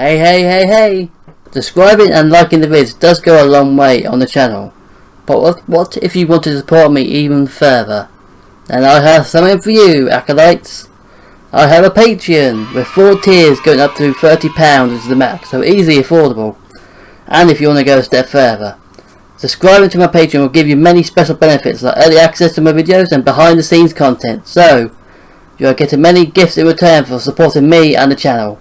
Hey! Subscribing and liking the vids does go a long way on the channel. But what if you want to support me even further? And I have something for you, acolytes. I have a Patreon with 4 tiers going up to £30 is the max, so easily affordable. And if you want to go a step further, subscribing to my Patreon will give you many special benefits like early access to my videos and behind the scenes content. So you are getting many gifts in return for supporting me and the channel.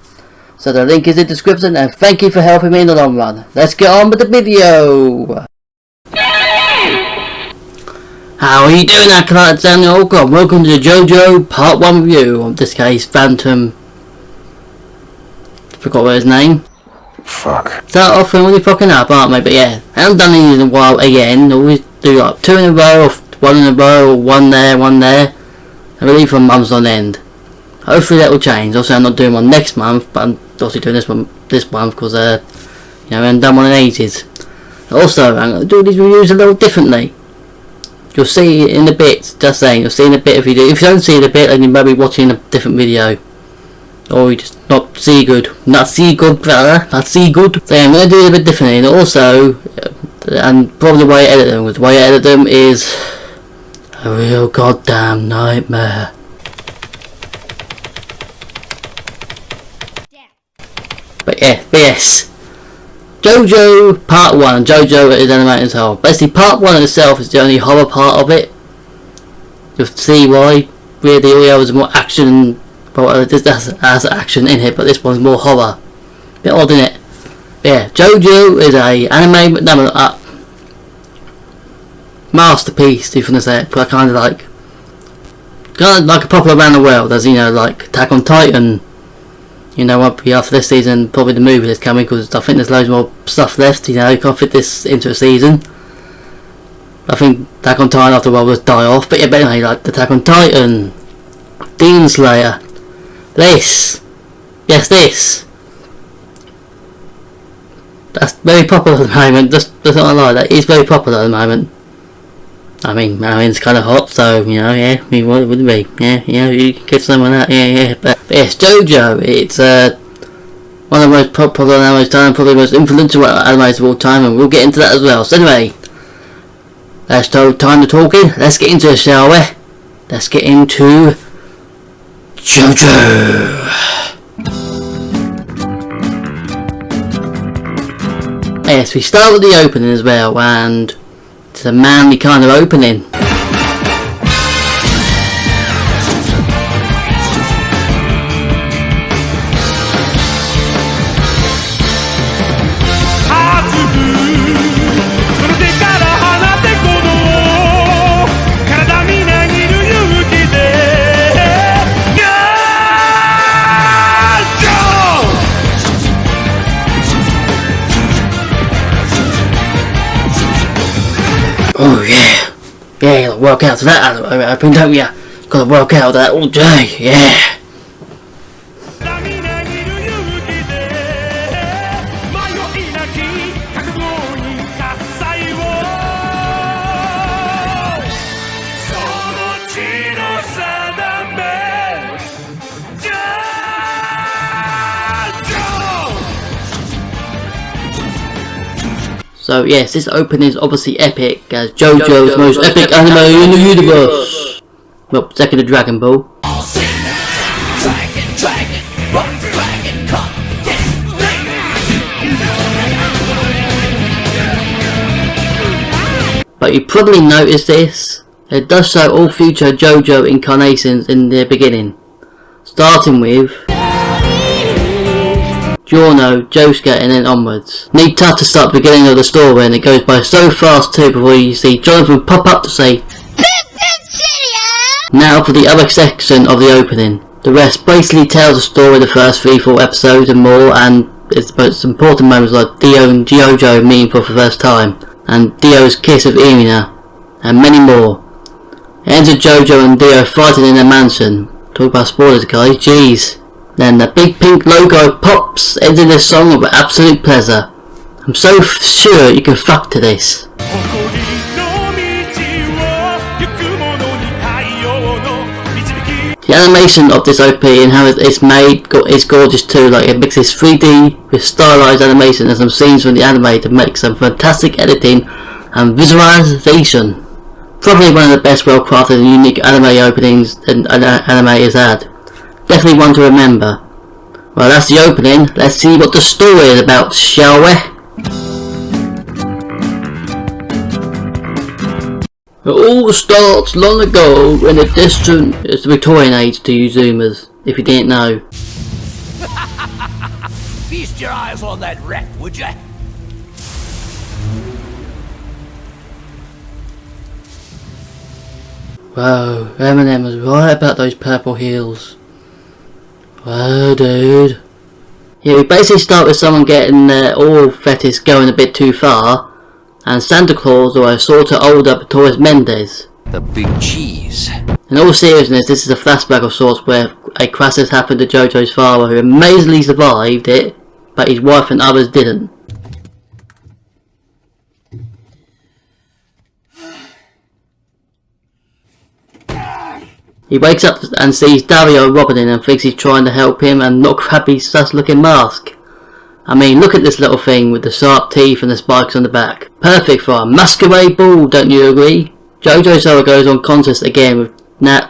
So the link is in the description, and thank you for helping me in the long run. Let's get on with the video! How are you doing, acolytes and TheOracle? Welcome to the JoJo Part 1 review. In this case, Phantom... forgot what his name. Fuck. Start off really fucking up, aren't we? But yeah, I haven't done these in a while again. Always do like 2 in a row, or 1 in a row, or 1 there, 1 there. I believe for months on end. Hopefully that will change. Also, I'm not doing one next month, but I'm also doing this month because I haven't done one in ages. Also, I'm going to do these reviews a little differently. You'll see in a bit. Just saying, you'll see in a bit if you do. If you don't see it a bit, then you might be watching a different video, or you just not see good, brother. Not see good. So yeah, I'm going to do it a bit differently, and also, and probably the way I edit them. Because the way I edit them is a real goddamn nightmare. But yes, JoJo Part 1, JoJo is animated as a whole. Basically Part 1 itself is the only horror part of it. You'll see why. Really all the others are more action, well this has action in it, but this one's more horror. Bit odd, isn't it? But yeah, JoJo is a anime masterpiece, if you want to say it, but kind of like a popular around the world, as you know, like Attack on Titan. You know what, after this season, probably the movie that's coming, because I think there's loads more stuff left, you can't fit this into a season. I think Attack on Titan after a while will die off, but yeah, but anyway, like Attack on Titan, Demon Slayer, this, that's very popular at the moment. That's not a lie, that is very popular at the moment. I mean, it's kind of hot, so, yeah, I mean, what would it be? Yeah, you can get some of that, yeah, but yes, JoJo, it's, one of the most popular animes of time, probably the most influential animes of all time, and we'll get into that as well. So anyway, that's time to talking, let's get into it, shall we? Let's get into JoJo! Yes, we start with the opening as well, and it's a manly kind of opening. Oh yeah, gotta work out to that, I think, don't ya? Gotta work out that all day, yeah. So yes, this opening is obviously epic, as JoJo's most epic anime in the universe. Well, second to Dragon Ball. But you probably noticed this. It does show all future JoJo incarnations in the beginning, starting with Giorno, Josuke, and then onwards. Neat touch to start the beginning of the story, and it goes by so fast too before you see Jonathan pop up to say now for the other section of the opening. The rest basically tells the story of the first 3-4 episodes and more, and it's the most important moments like Dio and JoJo meeting for the first time, and Dio's kiss of Irina, and many more. It ends with JoJo and Dio fighting in their mansion. Talk about spoilers, guys, jeez. Then the big pink logo pops, ending this song with absolute pleasure. I'm so sure you can fuck to this. The animation of this OP and how it's made is gorgeous too. Like, it mixes 3D with stylized animation and some scenes from the anime to make some fantastic editing and visualization. Probably one of the best, well crafted and unique anime openings an anime has had. Definitely one to remember. Well, that's the opening. Let's see what the story is about, shall we? It all starts long ago in the distant, it's the Victorian age to you Zoomers, if you didn't know. Feast your eyes on that wreck, would ya? Whoa, Eminem was right about those purple heels. Whoa, dude. Yeah, we basically start with someone getting their oil fetish going a bit too far, and Santa Claus, or a sort of older but Torres Mendez. The big cheese. In all seriousness, this is a flashback of sorts where a crisis happened to JoJo's father, who amazingly survived it, but his wife and others didn't. He wakes up and sees Dario robbing him and thinks he's trying to help him and not grab his sus looking mask. I mean, look at this little thing with the sharp teeth and the spikes on the back. Perfect for a masquerade ball, don't you agree? JoJo so goes on contest again with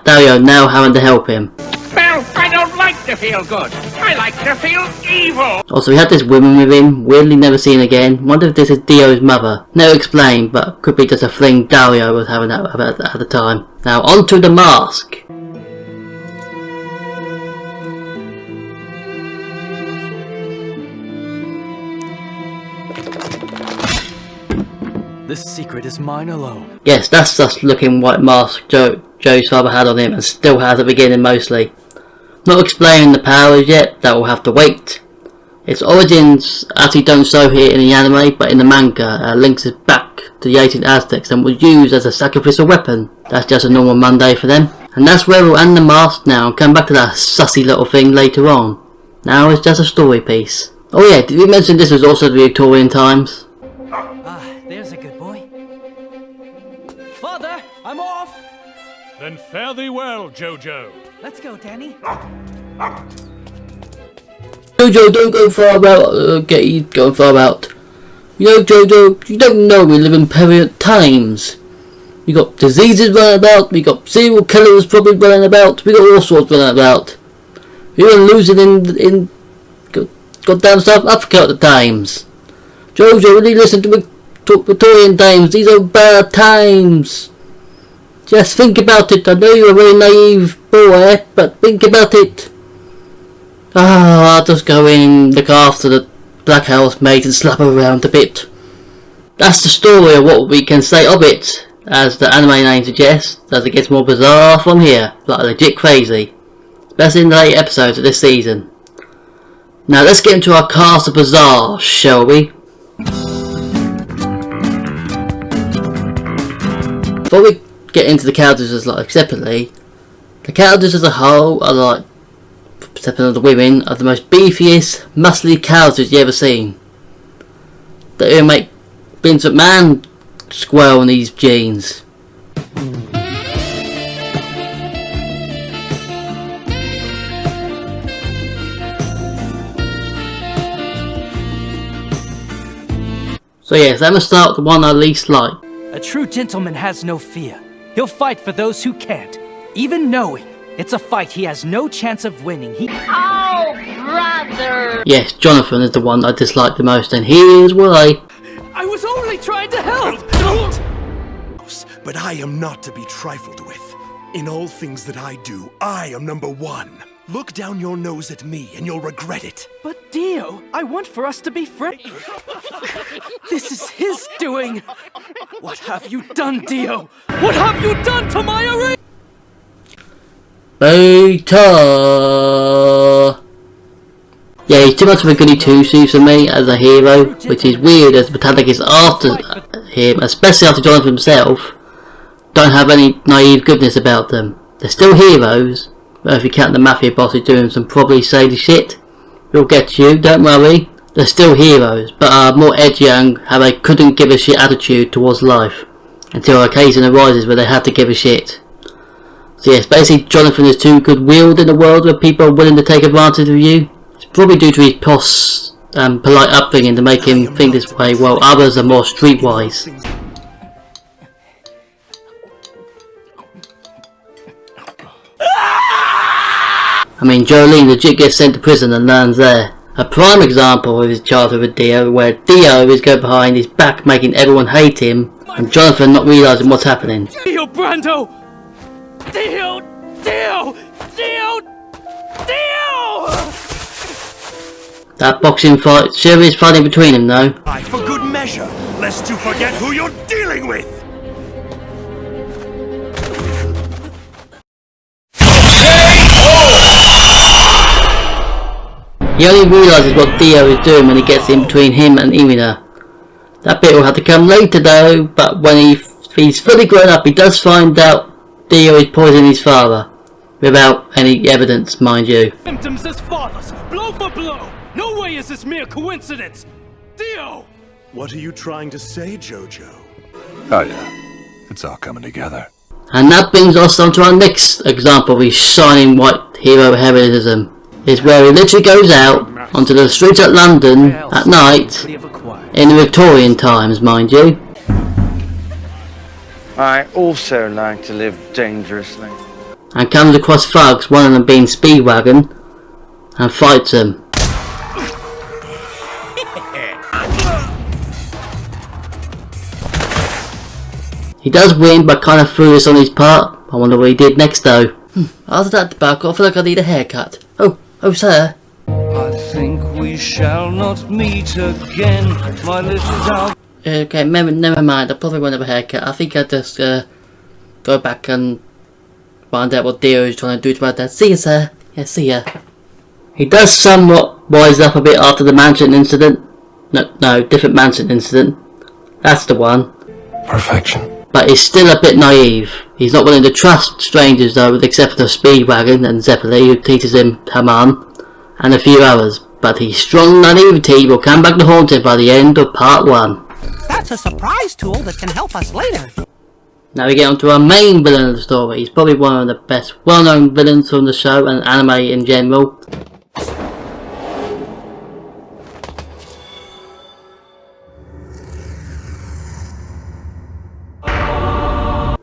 Dario now having to help him. Well, I don't like to feel good. I like to feel evil. Also, we had this woman with him, weirdly never seen again. Wonder if this is Dio's mother. Never explained, but could be just a fling Dario was having at the time. Now, on to the mask. This secret is mine alone. Yes, that's just looking white mask Joe's father had on him and still has at the beginning mostly. Not explaining the powers yet, that will have to wait. Its origins actually don't show here in the anime, but in the manga links it back to the ancient Aztecs and was used as a sacrificial weapon. That's just a normal Monday for them. And that's where we'll end the mask now and come back to that sussy little thing later on. Now it's just a story piece. Oh yeah, did we mention this was also the Victorian times? There's a good boy. Father, I'm off! Then fare thee well, Jojo. Let's go, Danny. Jojo, don't go far out. Okay, he's going far out. You know, Jojo, you don't know we live in perilous times. We got diseases running about, we got serial killers probably running about, we got all sorts running about. We were losing in goddamn South Africa at the times. Jojo, really listen to me. Victorian times, these are bad times. Just think about it. I know you're a very naive boy, but think about it. I'll just go in, look after the black housemaid and slap her around a bit. That's the story of what we can say of it, as the anime name suggests, as it gets more bizarre from here, like legit crazy. Especially in the late episodes of this season. Now let's get into our cast of bizarre, shall we? Before we get into the characters like separately, the characters as a whole are like, except for the women, are the most beefiest, muscly characters you ever seen. They even make Vince McMahon squirrel in these jeans. So yes, I'm gonna start with the one I least like. A true gentleman has no fear. He'll fight for those who can't, even knowing it's a fight he has no chance of winning. Oh, brother! Yes, Jonathan is the one I dislike the most, and here's why. I was only trying to help! Don't! But I am not to be trifled with. In all things that I do, I am number one. Look down your nose at me and you'll regret it. But Dio, I want for us to be friends. This is his doing. What have you done, Dio? What have you done to my array? Beta. Yeah, he's too much of a goody two-shoes for me as a hero, which is weird as the protagonist after him, especially after Jonathan himself, don't have any naive goodness about them. They're still heroes, but if you count the mafia boss who's doing some probably shady shit, we'll get to you, don't worry. They're still heroes, but are more edgy and have a couldn't give a shit attitude towards life, until an occasion arises where they have to give a shit. So yes, basically Jonathan is too good-willed in a world where people are willing to take advantage of you. It's probably due to his posh and polite upbringing to make him think this way, while others are more streetwise. I mean, Jolene legit gets sent to prison and learns there. A prime example of his childhood with Dio, where Dio is going behind his back making everyone hate him, and Jonathan not realising what's happening. Dio Brando! Dio! Dio! Dio! Dio! That boxing fight, serious fighting between them though. I, for good measure, lest you forget who you're dealing with! He only realises what Dio is doing when he gets in between him and Irina. That bit will have to come later though, but when he's fully grown up he does find out Dio is poisoning his father. Without any evidence, mind you. Symptoms as follows, blow for blow. No way is this mere coincidence. Dio! What are you trying to say, JoJo? Oh yeah, it's all coming together. And that brings us on to our next example of his shining white hero heroism. Is where he literally goes out onto the streets of London at night, in the Victorian times, mind you. I also like to live dangerously. And comes across thugs, one of them being Speedwagon, and fights them. He does win, but kind of foolish on his part. I wonder what he did next though. After that debacle, I feel like I need a haircut. Oh sir. I think we shall not meet again, my little dog. Okay, never mind. I probably won't have a haircut. I think I'll just go back and find out what Dio is trying to do about that. See ya, sir. Yeah, see ya. He does somewhat wise up a bit after the mansion incident. No, different mansion incident. That's the one. Perfection. But he's still a bit naive. He's not willing to trust strangers though, with the exception of Speedwagon and Zeppeli, who teaches him Haman, and a few others. But his strong naivety will come back to haunt him by the end of part 1. That's a surprise tool that can help us later. Now we get on to our main villain of the story. He's probably one of the best well-known villains from the show and anime in general.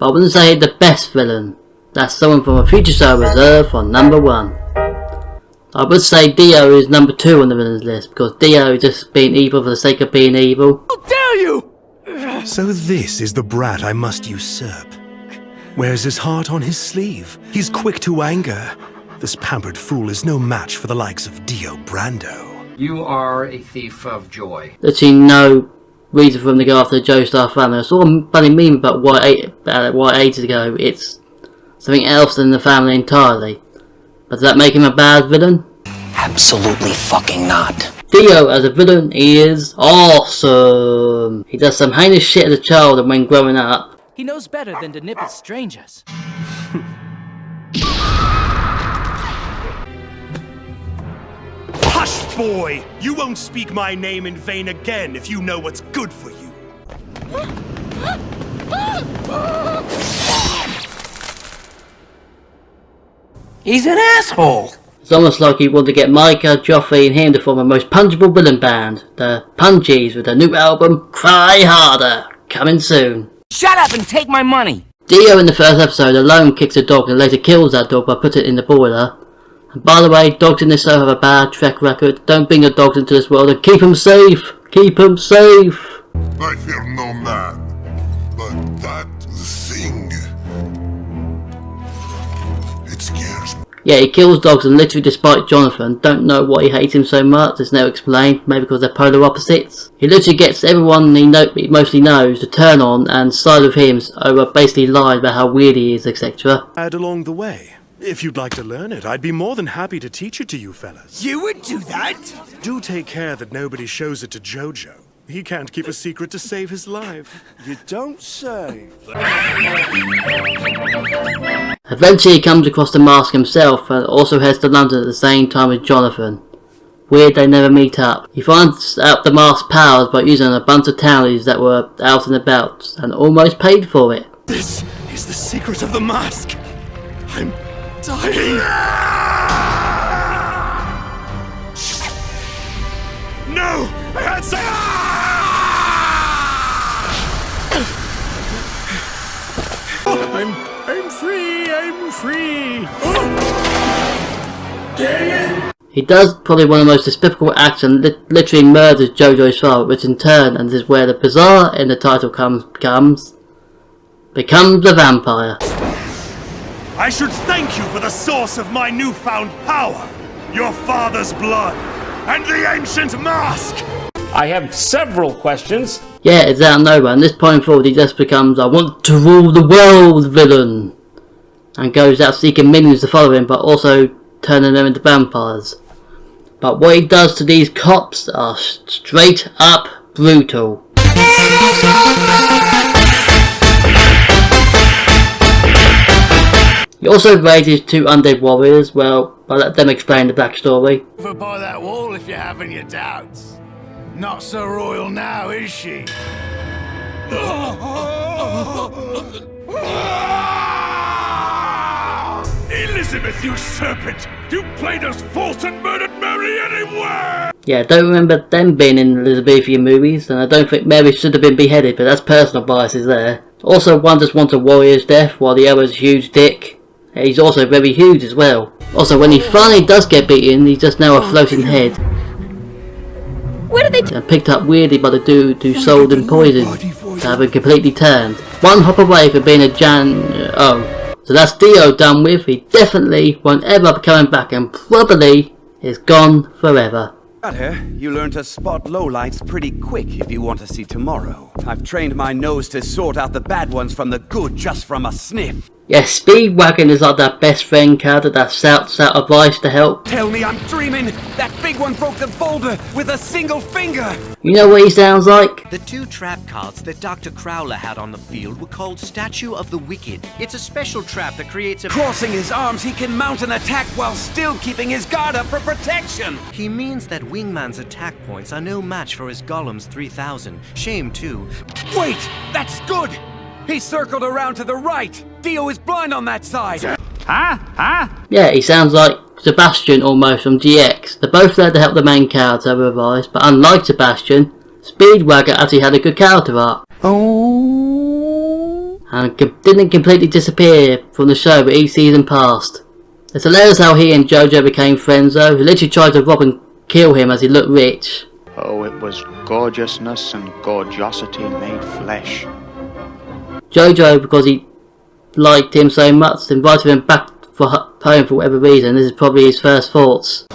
But I wouldn't say the best villain. That's someone from a future show reserved for number 1. I would say Dio is number 2 on the villains list, because Dio is just being evil for the sake of being evil. How dare you! So this is the brat I must usurp. Wears his heart on his sleeve. He's quick to anger. This pampered fool is no match for the likes of Dio Brando. You are a thief of joy. Literally no reason for him to go after the Joestar family. I saw a funny meme about why ages ago. It's something else than the family entirely. But does that make him a bad villain? Absolutely fucking not. Dio as a villain is awesome. He does some heinous shit as a child and when growing up. He knows better than to nip at strangers. Hush, boy! You won't speak my name in vain again if you know what's good for you. He's an asshole. It's almost like he wanted to get Micah, Joffrey and him to form a most punchable villain band. The Punchies with their new album, Cry Harder, coming soon. Shut up and take my money. Dio in the first episode alone kicks a dog and later kills that dog by putting it in the boiler. And by the way, dogs in this show have a bad track record. Don't bring your dogs into this world and keep them safe. Keep them safe. I fear no man, but that thing, it scares me. Yeah, he kills dogs and literally despite Jonathan, don't know why he hates him so much, it's never explained, maybe because they're polar opposites. He literally gets everyone he mostly knows to turn on and side with him over basically lies about how weird he is, etc. Add along the way. If you'd like to learn it, I'd be more than happy to teach it to you fellas. You would do that? Do take care that nobody shows it to JoJo. He can't keep a secret to save his life. You don't say. Eventually he comes across the mask himself and also heads to London at the same time as Jonathan. Weird they never meet up. He finds out the mask's powers by using a bunch of townies that were out and about and almost paid for it. This is the secret of the mask. I'm dying! No! I had some... I'm free! I'm free! He does probably one of the most despicable acts and literally murders JoJo's father, which in turn, and this is where the bizarre in the title becomes a vampire. I should thank you for the source of my newfound power, your father's blood, and the ancient mask! I have several questions. Yeah, it's out of nowhere, and this point forward he just becomes "I want to rule the world" villain, and goes out seeking minions to follow him, but also turning them into vampires. But what he does to these cops are straight up brutal. He also raises 2 undead warriors. Well, I'll let them explain the backstory. Over by that wall if you're having your doubts. Not so royal now, is she? Elizabeth, you serpent! You played us false and murdered Mary anywhere! Yeah, I don't remember them being in Elizabethan movies, and I don't think Mary should have been beheaded, but that's personal biases there. Also, one just wants a warrior's death, while the other's a huge dick. He's also very huge as well. Also, when he finally does get beaten, he's just now a floating head. Where did they and picked up weirdly by the dude who sold him poison, having completely turned. One hop away from being a so that's Dio done with. He definitely won't ever be coming back and probably is gone forever. Got here. You learn to spot lowlights pretty quick if you want to see tomorrow. I've trained my nose to sort out the bad ones from the good just from a sniff. Yes, Speedwagon is like that best friend character that shouts out advice to help. Tell me I'm dreaming! That big one broke the boulder with a single finger! You know what he sounds like? The 2 trap cards that Dr. Crowler had on the field were called Statue of the Wicked. It's a special trap that creates a... Crossing his arms, he can mount an attack while still keeping his guard up for protection! He means that Wingman's attack points are no match for his Golem's 3000. Shame too. Wait! That's good! He circled around to the right! Dio is blind on that side! Huh? Yeah, he sounds like Sebastian almost from GX. They're both there to help the main character revise, but unlike Sebastian, Speedwagon actually had a good character arc. And didn't completely disappear from the show, but each season passed. It's hilarious how he and JoJo became friends though. He literally tried to rob and kill him as he looked rich. Oh, it was gorgeousness and gorgeosity made flesh. JoJo, because he liked him so much, invited him back for home for whatever reason. This is probably his first thoughts.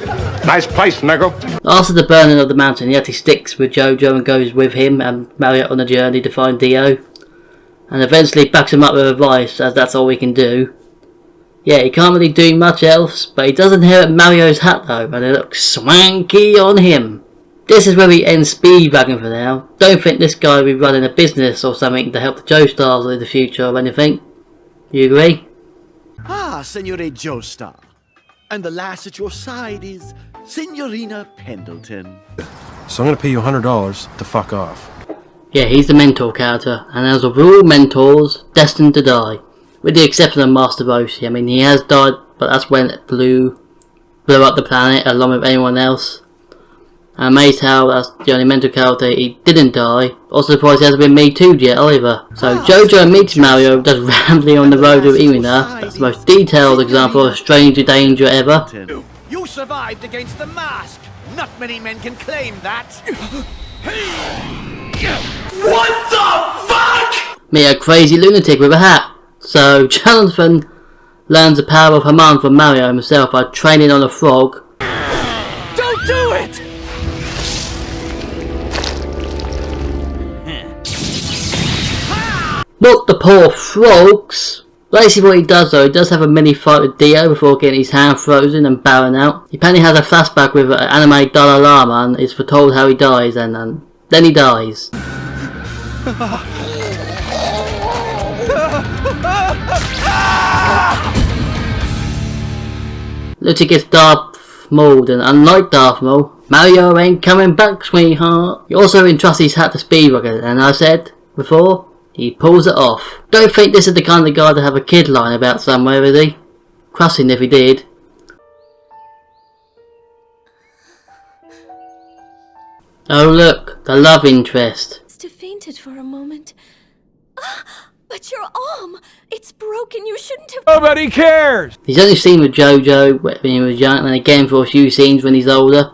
Nice place, nigga. After the burning of the mountain, he actually sticks with JoJo and goes with him and Mario on a journey to find Dio. And eventually backs him up with advice, as that's all he can do. Yeah, he can't really do much else, but he does inherit Mario's hat though, and it looks swanky on him. This is where we end Speedwagon for now. Don't think this guy will be running a business or something to help the Joestars in the future or anything. You agree? Ah, Signore Joestar. And the lass at your side is Signorina Pendleton. So I'm gonna pay you $100 to fuck off. Yeah, he's the mentor character, and as of all mentors, destined to die. With the exception of Master Roshi. I mean, he has died, but that's when it blew up the planet along with anyone else. I'm amazed how that's the only mentor character he didn't die. Also surprised he hasn't been Me Too'd yet either. So JoJo meets Mario just rambling on the road with Irina. That's the most detailed example of stranger danger ever. You survived against the mask. Not many men can claim that. What the fuck? Meet a crazy lunatic with a hat. So Jonathan learns the power of Haman from Mario himself by training on a frog. Don't do it! Not the poor frogs! Basically what he does though, he does have a mini fight with Dio before getting his hand frozen and bowing out. He apparently has a flashback with an anime Dalai Lama and is foretold how he dies, and then he dies. Literally gets Darth Mauled, and unlike Darth Maul, Mario ain't coming back, sweetheart. He also entrusts his hat to Speedwagon, and I said before, he pulls it off. Don't think this is the kind of guy to have a kid lying about somewhere, is he? crossing if he did. Oh look, the love interest. Fainted for a moment. But your arm! It's broken, you shouldn't have— Nobody cares! He's only seen with JoJo when he was young, and again for a few scenes when he's older.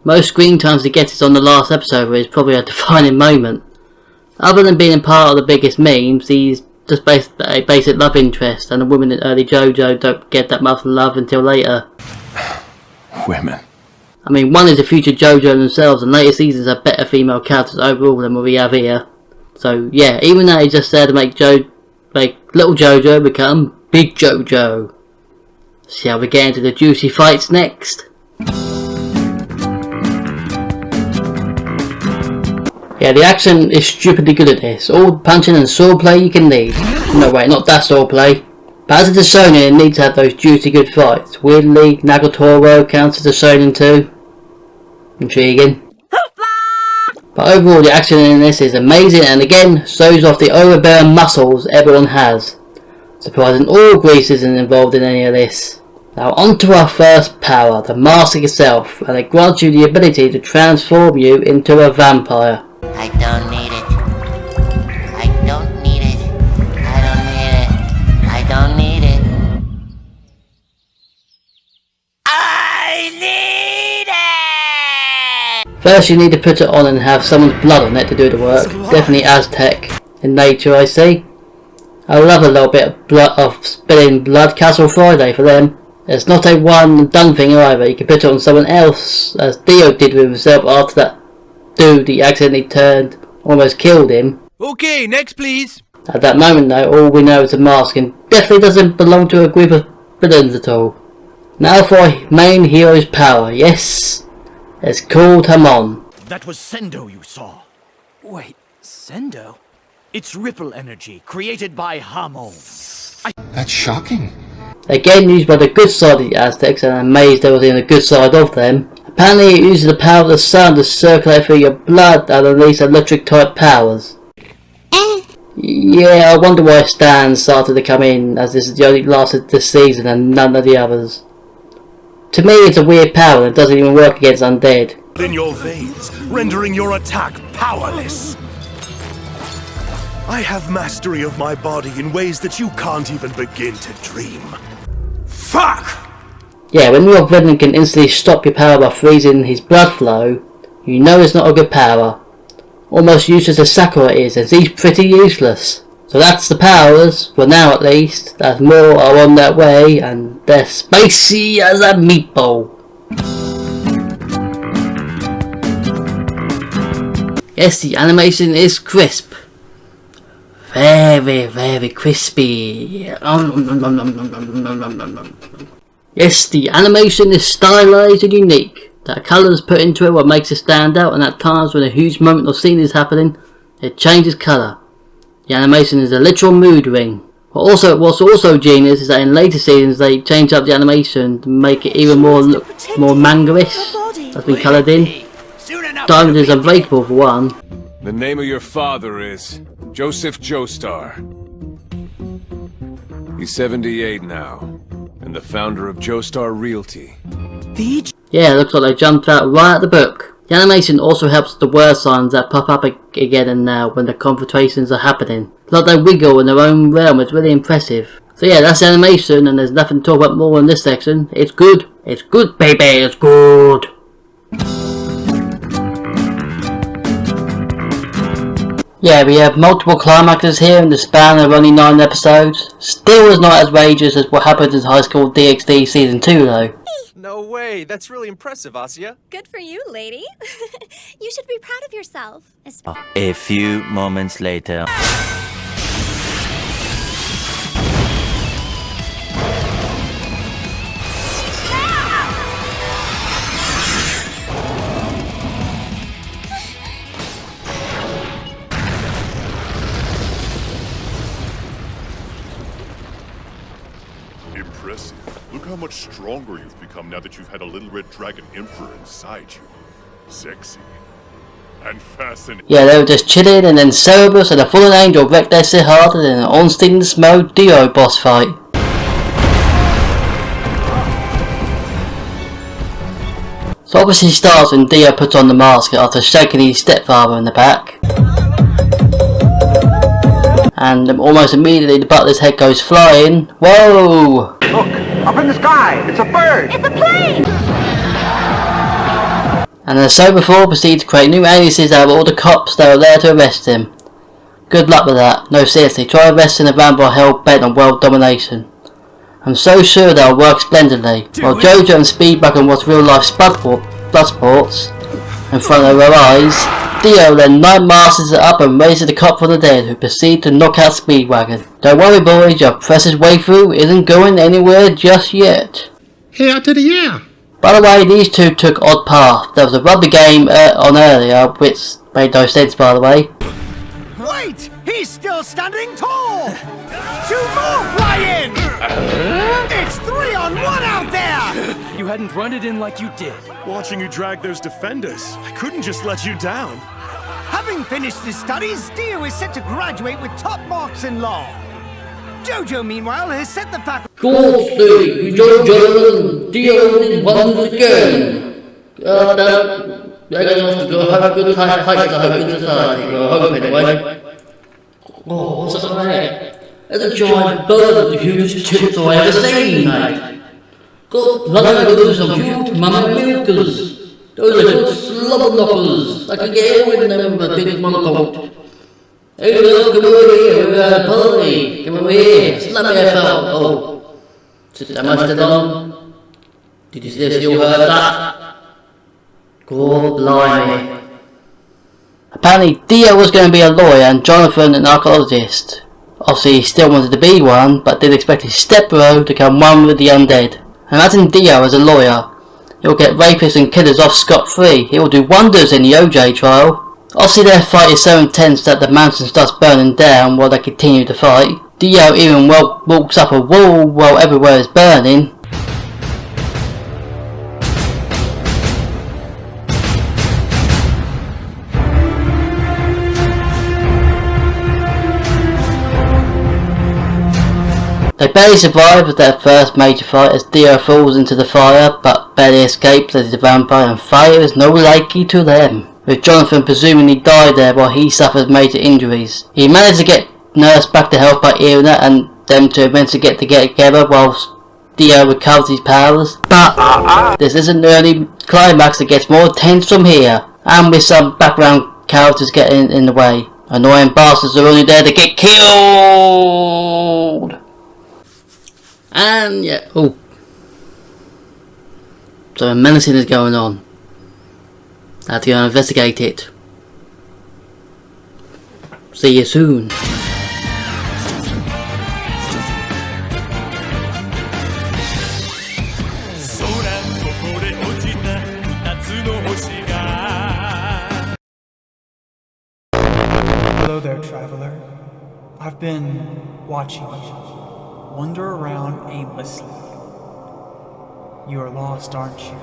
Most screen times he gets is on the last episode, where it's probably a defining moment. Other than being part of the biggest memes, he's just a basic love interest, and the women in early JoJo don't get that much love until later. Women. I mean, one is the future JoJo themselves, and later seasons have better female characters overall than what we have here. So yeah, even though he's just there to make little JoJo become big JoJo. Shall we get into the juicy fights next? Yeah, the action is stupidly good at this. All the punching and swordplay you can need. No wait, not that swordplay. But as a shonen, it needs to have those juicy good fights. Weirdly, Nagatoro counts as a shonen too. Intriguing. But overall, the action in this is amazing, and again shows off the overbearing muscles everyone has. Surprising all Greece isn't involved in any of this. Now on to our first power, the mask itself, and it grants you the ability to transform you into a vampire. I don't need it. I don't need it. I don't need it. I don't need it. I need it! First you need to put it on and have someone's blood on it to do the work. Definitely Aztec in nature, I see. I love a little bit of spilling blood. Castle Friday for them. It's not a one and done thing either. You can put it on someone else, as Dio did with himself after that dude he accidentally turned, almost killed him. Okay, next please. At that moment though, all we know is a mask, and definitely doesn't belong to a group of villains at all. Now for our main hero's power. Yes, it's called Hamon. That was Sendo you saw. Wait, Sendo? It's ripple energy created by Hamon. That's shocking. Again used by the good side of the Aztecs, and I'm amazed they was in the good side of them. Apparently it uses the power of the sun to circulate through your blood and release electric type powers. Yeah, I wonder why Stan started to come in, as this is the only lasted this season and none of the others. To me it's a weird power and doesn't even work against undead. In your veins, rendering your attack powerless. I have mastery of my body in ways that you can't even begin to dream. Fuck! Yeah, when your villain can instantly stop your power by freezing his blood flow, you know it's not a good power. Almost useless as Sakura is, as he's pretty useless. So that's the powers, for now at least, as more are on their way, and they're spicy as a meatball. Yes, the animation is crisp. Very, very crispy. Yes, the animation is stylized and unique. The colours put into it what makes it stand out, and at times when a huge moment or scene is happening, it changes colour. The animation is a literal mood ring. What's also genius is that in later seasons they change up the animation to make it even more look more manga-ish. That's been coloured in. Diamond is Unbreakable for one. The name of your father is Joseph Joestar. He's 78 now, and the founder of Joestar Realty. Yeah, it looks like they jumped out right at the book. The animation also helps the word signs that pop up again and now when the confrontations are happening. It's like they wiggle in their own realm. It's really impressive. So yeah, that's the animation, and there's nothing to talk about more in this section. It's good. It's good, baby. It's good. Yeah, we have multiple climaxes here in the span of only 9 episodes. Still is not as outrageous as what happened in High School DxD Season 2 though. No way, that's really impressive, Asya. Good for you, lady. You should be proud of yourself. A few moments later. Impressive. Look how much stronger you've become now that you've had a little red dragon emperor inside you. Sexy. And fascinating. Yeah, they were just chilling, and then Cerberus and the Fallen Angel wrecked their shit harder than an on-Steam mode Dio boss fight. So obviously starts when Dio puts on the mask after shaking his stepfather in the back. And almost immediately the butler's head goes flying. Whoa! Look, up in the sky! It's a bird! It's a plane! And as so before, proceeds to create new aliases out of all the cops that are there to arrest him. Good luck with that. No, seriously, try arresting a vampire hell bent on world domination. I'm so sure that'll work splendidly. While JoJo and Speedwagon watch real life blood sports in front of their eyes, Dio then night masters it up and raises the cop from the dead, who proceed to knock out Speedwagon. Don't worry boys, your precious way through isn't going anywhere just yet. Here to the air! By the way, these two took odd paths. There was a rugby game on earlier, which made no sense by the way. Wait! He's still standing tall! 2 more fly in! It's 3 on 1 out there! You hadn't run it in like you did. Watching you drag those defenders, I couldn't just let you down. Having finished his studies, Dio is set to graduate with top marks in law. JoJo, meanwhile, has set the faculty. Good day, JoJo, Dio did once again. They're going to have to go have a good time, hike the hope in society, or hope anyway. Oh, what's up there? There's a giant bird with the hugest tips I've ever seen, mate. Good bloody those are some huge mummy milkers. Those are good slobber knockers. I can get away with them with a big monocoat. Hey, look, come over here, we're at a party. Come over here, slap me a fell. Oh, am I still on? Did you still heard that? God blimey. Apparently Dio was going to be a lawyer and Jonathan an archaeologist. Obviously he still wanted to be one, but did expect his stepbro to become one with the undead. Imagine Dio as a lawyer. He'll get rapists and killers off scot-free. He will do wonders in the OJ trial. Obviously their fight is so intense that the mountain starts burning down while they continue to fight. Dio even walks up a wall while everywhere is burning. They barely survive with their first major fight as Dio falls into the fire, but barely escapes as he's a vampire and fire is no likey to them. With Jonathan presumably died there while he suffers major injuries. He managed to get Nurse back to health by healing her and them to eventually get together whilst Dio recovers his powers. But this isn't the only climax that gets more tense from here, and with some background characters getting in the way. Annoying bastards are only there to get killed! And yeah, oh. So a menacing is going on. I have to go and investigate it. See you soon. Hello there, traveler. I've been watching you wander around aimlessly. You are lost, aren't you?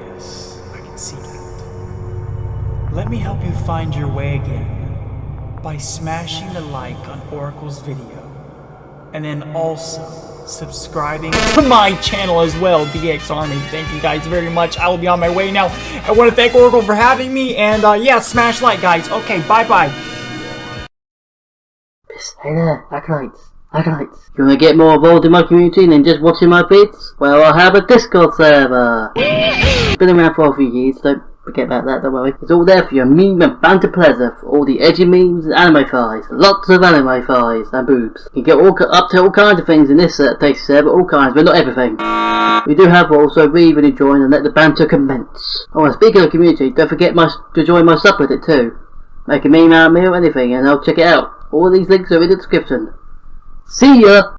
Yes, I can see that. Let me help you find your way again by smashing the like on Oracle's video, and then also subscribing to my channel as well, DX Army. Thank you guys very much. I will be on my way now. I want to thank Oracle for having me, and yeah, smash like, guys. Okay, bye-bye. Hey there, acolytes. You want to get more involved in my community than just watching my vids? Well, I have a Discord server. It's been around for a few years, don't forget about that, don't worry. It's all there for your meme and banter pleasure, for all the edgy memes and anime thighs. Lots of anime thighs and boobs. You can get up to all kinds of things in this tasty server, all kinds, but not everything. We do have also read when you join and let the banter commence. Oh, and speaking of community, don't forget to join my subreddit too. Make a meme out of me or anything and I'll check it out. All these links are in the description. See ya!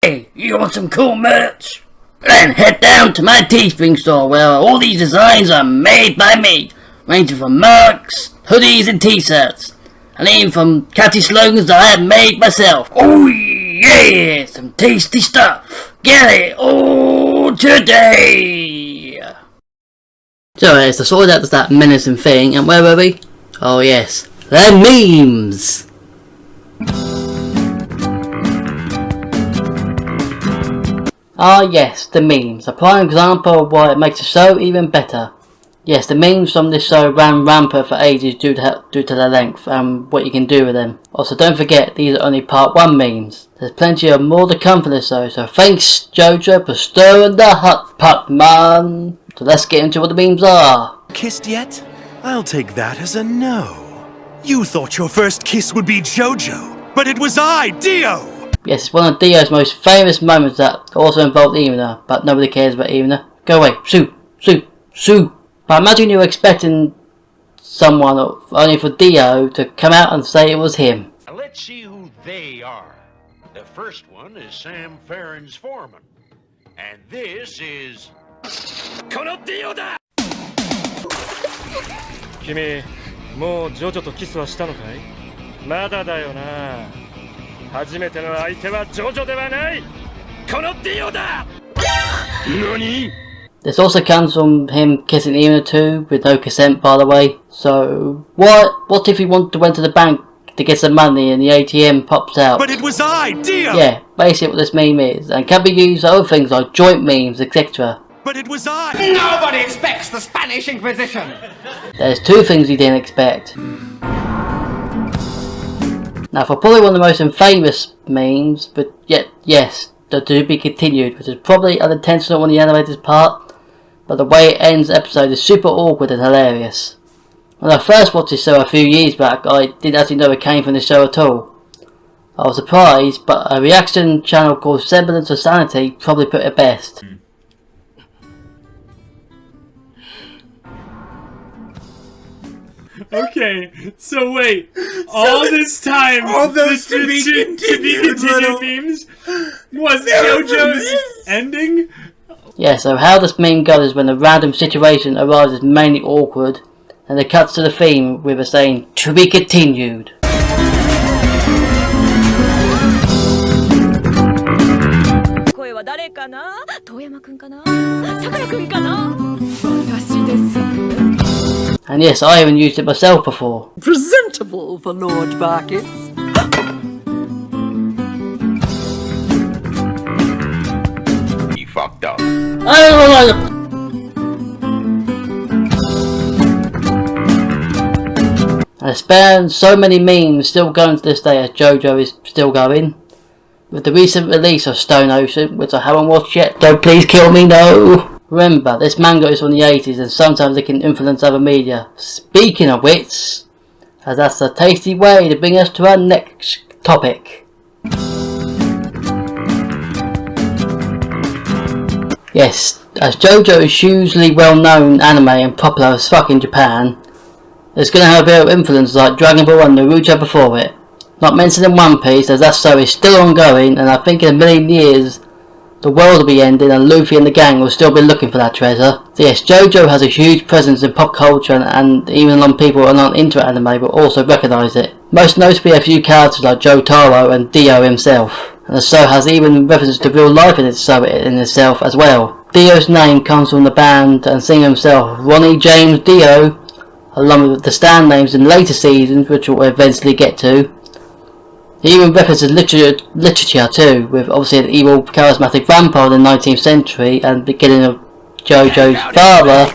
Hey, you want some cool merch? Then head down to my Teespring store where all these designs are made by me, ranging from mugs, hoodies and t-shirts, and even from catchy slogans that I have made myself. Oh yeah, some tasty stuff. Get it all today! So it's the sword that does that menacing thing, and where were we? Oh yes, they're memes! Ah yes, the memes. A prime example of why it makes the show even better. Yes, the memes from this show ran rampant for ages due to their length and what you can do with them. Also, don't forget, these are only part 1 memes. There's plenty of more to come for this show, so thanks JoJo for stirring the hot pot, man. So let's get into what the memes are. Kissed yet? I'll take that as a no. You thought your first kiss would be JoJo, but it was I, Dio! Yes, it's one of Dio's most famous moments that also involved Irina, but nobody cares about Irina. Go away, Sue, Sue, Sue. But imagine you were expecting someone, only for Dio to come out and say it was him. Let's see who they are. The first one is Sam Farron's foreman. And this is... このディオだ! 君、もうジョジョとキスはしたのかい？まだだよな。初めての相手はジョジョではない。このディオだ! 何? This also comes from him kissing Irina too, with no consent by the way. So, what if he went to the bank to get some money and the ATM pops out? But it was I, Dio! Yeah, basically what this meme is, and can be used for other things like joint memes, etc. But it was I! Nobody expects the Spanish Inquisition! There's 2 things you didn't expect. Now for probably one of the most infamous memes, but yet, yes, the to be continued, which is probably unintentional on the animator's part, but the way it ends the episode is super awkward and hilarious. When I first watched this show a few years back, I didn't actually know it came from the show at all. I was surprised, but a reaction channel called Semblance of Sanity probably put it best. Okay, so wait, all this time, all those to be continued memes was JoJo's ending? Yeah, so how this meme goes is when a random situation arises mainly awkward, and it cuts to the theme with a saying, "To be continued." And yes, I even used it myself before. Presentable for Lord Barkis. He fucked up. And it's been so many memes still going to this day as JoJo is still going. With the recent release of Stone Ocean, which I haven't watched yet, don't please kill me, no! Remember, this manga is from the 80s and sometimes it can influence other media. Speaking of which, as that's a tasty way to bring us to our next topic. Yes, as JoJo is hugely well known anime and popular as fuck in Japan, it's going to have a bit of influence like Dragon Ball and Naruto before it. Not mentioning One Piece, as that show is still ongoing, and I think in a million years the world will be ending and Luffy and the gang will still be looking for that treasure. So yes, JoJo has a huge presence in pop culture, and even non people who are not into anime will also recognise it. Most notably a few characters like Jotaro and Dio himself. And the show has even references to real life in itself as well. Dio's name comes from the band and singer himself, Ronnie James Dio, along with the stand names in later seasons, which we'll eventually get to. He even references literature too, with obviously an evil charismatic vampire in the 19th century and beginning of JoJo's father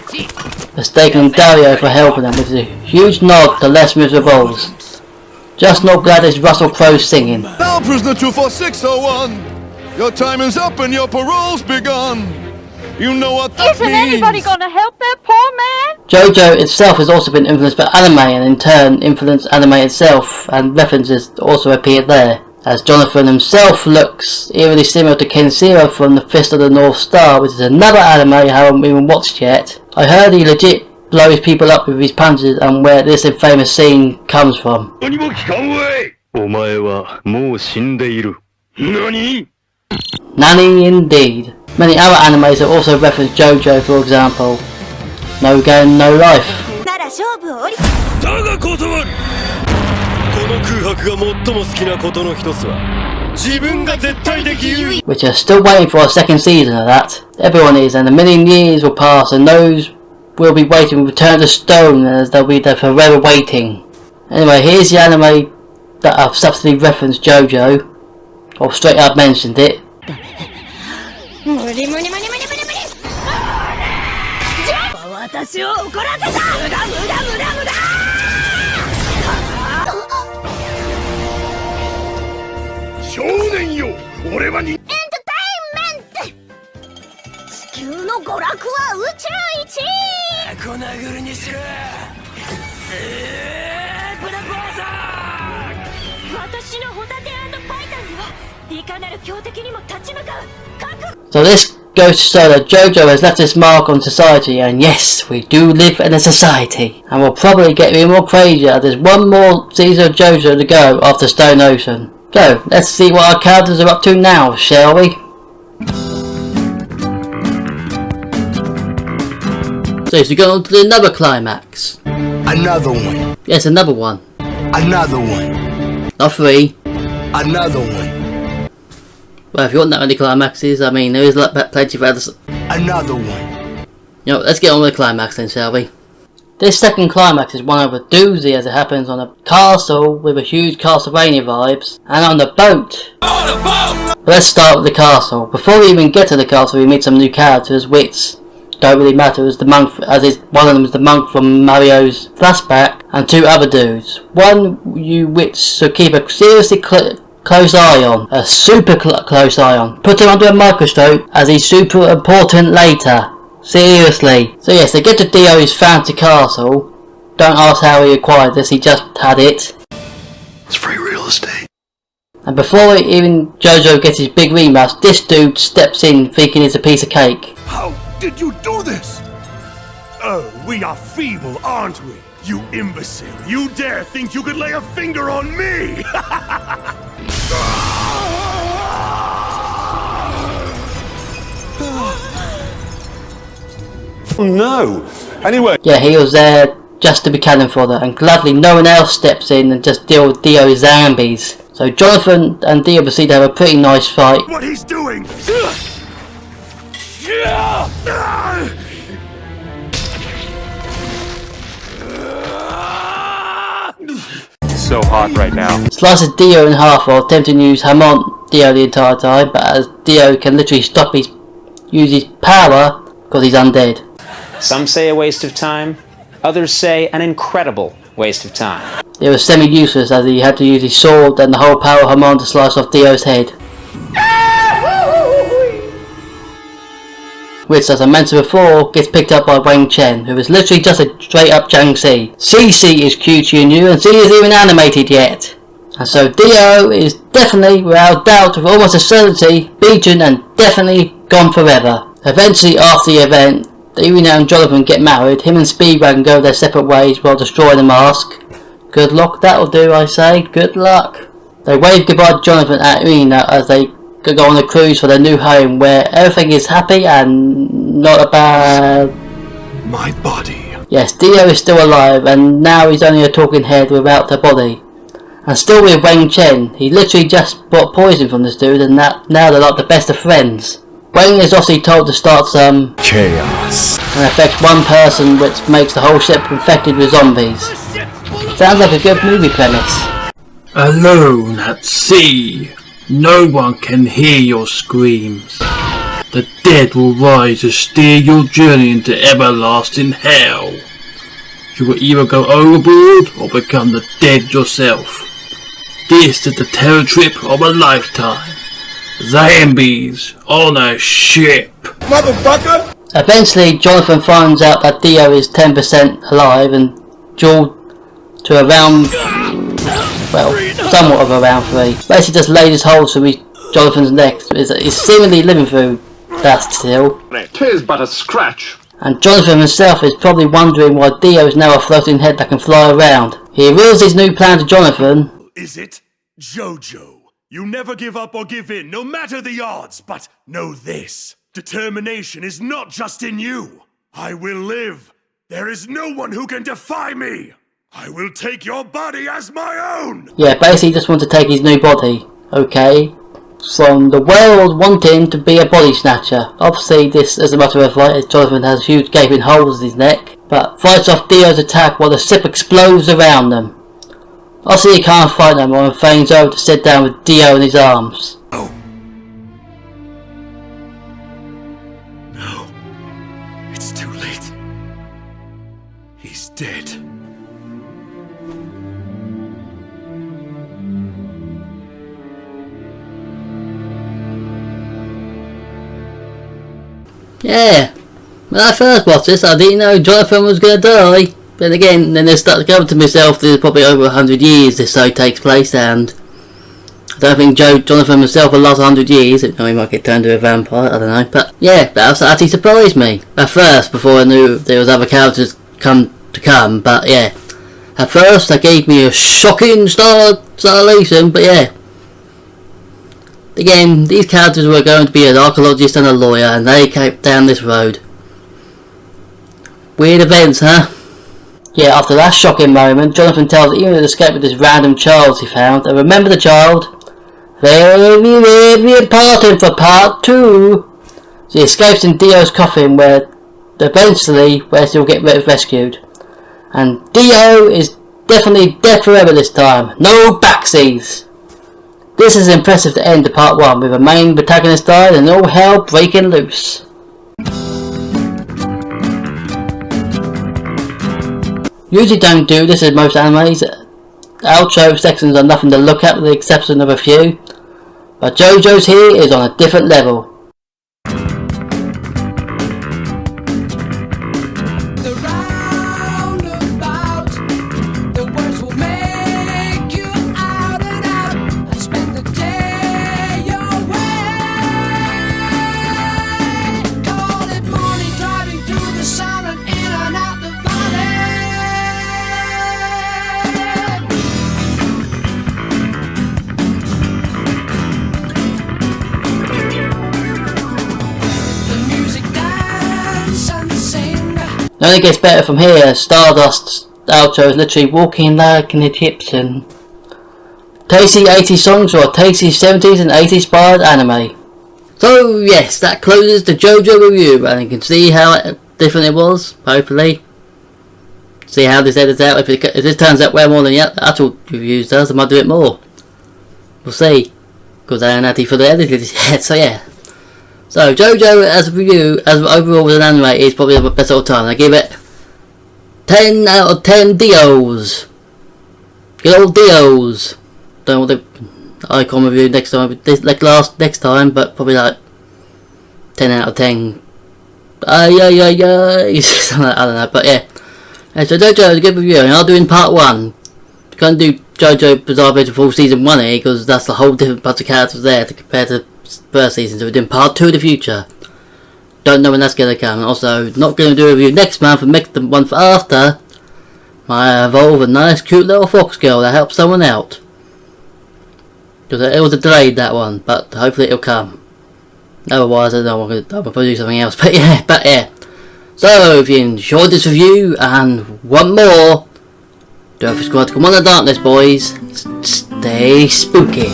mistaking Dario for helping them, which is a huge nod to Les Miserables. Just not glad it's Russell Crowe singing. Now, prisoner 24601, your time is up and your parole's begun. You know what that Isn't means. anybody gonna help that poor man? JoJo itself has also been influenced by anime and in turn influenced anime itself, and references also appeared there, as Jonathan himself looks eerily similar to Kenshiro from The Fist of the North Star, which is another anime I haven't even watched yet. I heard he legit blows people up with his punches and where this infamous scene comes from. Nani indeed. Many other animes have also referenced JoJo, for example, No Game, No Life, which are still waiting for a second season of that. Everyone is, and a million years will pass and those will be waiting will return to stone as they'll be there forever waiting. Anyway, here's the anime that I've subtly referenced JoJo, or straight up mentioned it. So this goes to show that JoJo has left his mark on society, and yes, we do live in a society, and we'll probably get even more crazier. There's one more season of JoJo to go after Stone Ocean. So let's see what our characters are up to now, shall we? So to go on to another climax. Another one. Yes, another one. Another one. Not three. Another one. Well, if you want that many climaxes, I mean, there is plenty of others. Another one. You know, let's get on with the climax then, shall we? This second climax is one of a doozy, as it happens on a castle with a huge Castlevania vibes, and on the boat. Let's start with the castle. Before we even get to the castle, we meet some new characters, which don't really matter, as the monk, one of them is the monk from Mario's flashback, and two other dudes. One you which should keep a seriously close eye on, a super close eye on. Put him under a microscope, as he's super important later. Seriously. So yes, they get to Dio's fancy castle. Don't ask how he acquired this, he just had it. It's free real estate. And before even JoJo gets his big rematch, this dude steps in thinking it's a piece of cake. How did you do this? Oh, we are feeble, aren't we? You imbecile. You dare think you could lay a finger on me? No. Anyway. Yeah, he was there just to be cannon fodder, and gladly no one else steps in and just deal with Dio's zombies. So Jonathan and Dio proceed to have a pretty nice fight. What he's doing? So hot right now. Slices Dio in half while attempting to use Hamon Dio the entire time, but as Dio can literally use his power because he's undead. Some say a waste of time, others say an incredible waste of time. It was semi-useless as he had to use his sword and the whole power of Hamon to slice off Dio's head. Which, as I mentioned before, gets picked up by Wang Chen, who is literally just a straight up Jiangxi. CC is cute and new, and C is even animated yet. And so Dio is definitely, without doubt, with almost a certainty, beaten and definitely gone forever. Eventually, after the event, Irina and Jonathan get married. Him and Speedwagon go their separate ways while destroying the mask. Good luck, that'll do, I say. Good luck. They wave goodbye to Jonathan and Irina as they go on a cruise for their new home, where everything is happy and not about my body. Yes, Dio is still alive, and now he's only a talking head without a body. And still with Wang Chen, he literally just bought poison from this dude, and now they're like the best of friends. Wang is obviously told to start some chaos, and affects one person, which makes the whole ship infected with zombies. Sounds like a good movie premise. Alone at sea, no one can hear your screams. The dead will rise to steer your journey into everlasting hell. You will either go overboard or become the dead yourself. This is the terror trip of a lifetime. Zombies on a ship. Motherfucker! Eventually, Jonathan finds out that Dio is 10% alive and dueled to around, well, somewhat of a round 3. Basically just laid his holes through Jonathan's neck. He's seemingly living through that still. Tis but a scratch. And Jonathan himself is probably wondering why Dio is now a floating head that can fly around. He reveals his new plan to Jonathan. Is it? JoJo. You never give up or give in, no matter the odds, but know this. Determination is not just in you. I will live. There is no one who can defy me. I will take your body as my own. Yeah, basically just wants to take his new body. Okay. From the world wanting to be a body snatcher. Obviously this is a matter of fight as Jonathan has huge gaping holes in his neck, but fights off Dio's attack while the ship explodes around them. Obviously he can't fight no more and feigns over to sit down with Dio in his arms. Yeah, when I first watched this, I didn't know Jonathan was going to die. But again, then I started going to myself, there's probably over 100 years this show takes place, and I don't think Jonathan himself will last 100 years. He might get turned into a vampire, I don't know. But yeah, that actually surprised me at first, before I knew there was other characters come. But yeah, at first that gave me a shocking starlation. But yeah, again, these characters were going to be an archaeologist and a lawyer, and they came down this road. Weird events, huh? Yeah, after that shocking moment, Jonathan tells Ian to escape with this random child he found, and remember the child? Very, very important for part 2. She escapes in Dio's coffin, where she'll get rescued. And Dio is definitely dead forever this time. No backsies. This is impressive to end to part 1, with a main protagonist died and all hell breaking loose. Usually don't do this in most animes. Outro sections are nothing to look at with the exception of a few. But JoJo's here is on a different level. It only gets better from here. Stardust's outro is literally walking like in the hips and tasty 80s songs or a tasty 70s and 80s inspired anime. So yes, that closes the JoJo review, and you can see how different it was, hopefully. See how this edits out. If this turns out way more than the actual reviews does, I might do it more. We'll see, because I haven't had for the edited yet, so yeah. So JoJo as a review, as overall as an anime, is probably the best of all time. I give it 10 out of 10 Dios. Good old Dios. Don't know what the icon review next time, next time, but probably like 10 out of 10. I don't know, but yeah. So JoJo is a good review, and I'll do in part 1. Can't do JoJo Bizarre Adventure Full Season 1 here, because that's a whole different bunch of characters there to compare to first season, so we're doing part 2 in the future. Don't know when that's going to come. And also, not going to do a review next month, and the month after, I evolve a nice cute little fox girl that helps someone out. Because it was a delayed, that one, but hopefully it'll come. Otherwise, I don't know, I'm going to do something else, but yeah. So, if you enjoyed this review and want more, don't forget to come on the darkness, boys. Stay spooky.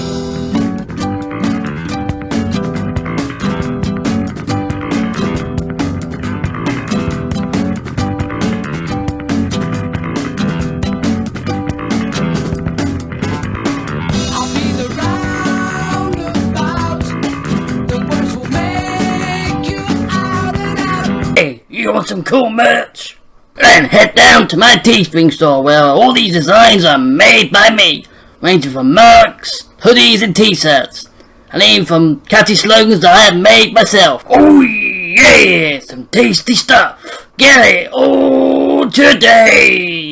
You want some cool merch? Then head down to my Teespring store, where all these designs are made by me, ranging from mugs, hoodies and t-shirts, and even from catchy slogans that I have made myself. Oh yeah, some tasty stuff. Get it all today.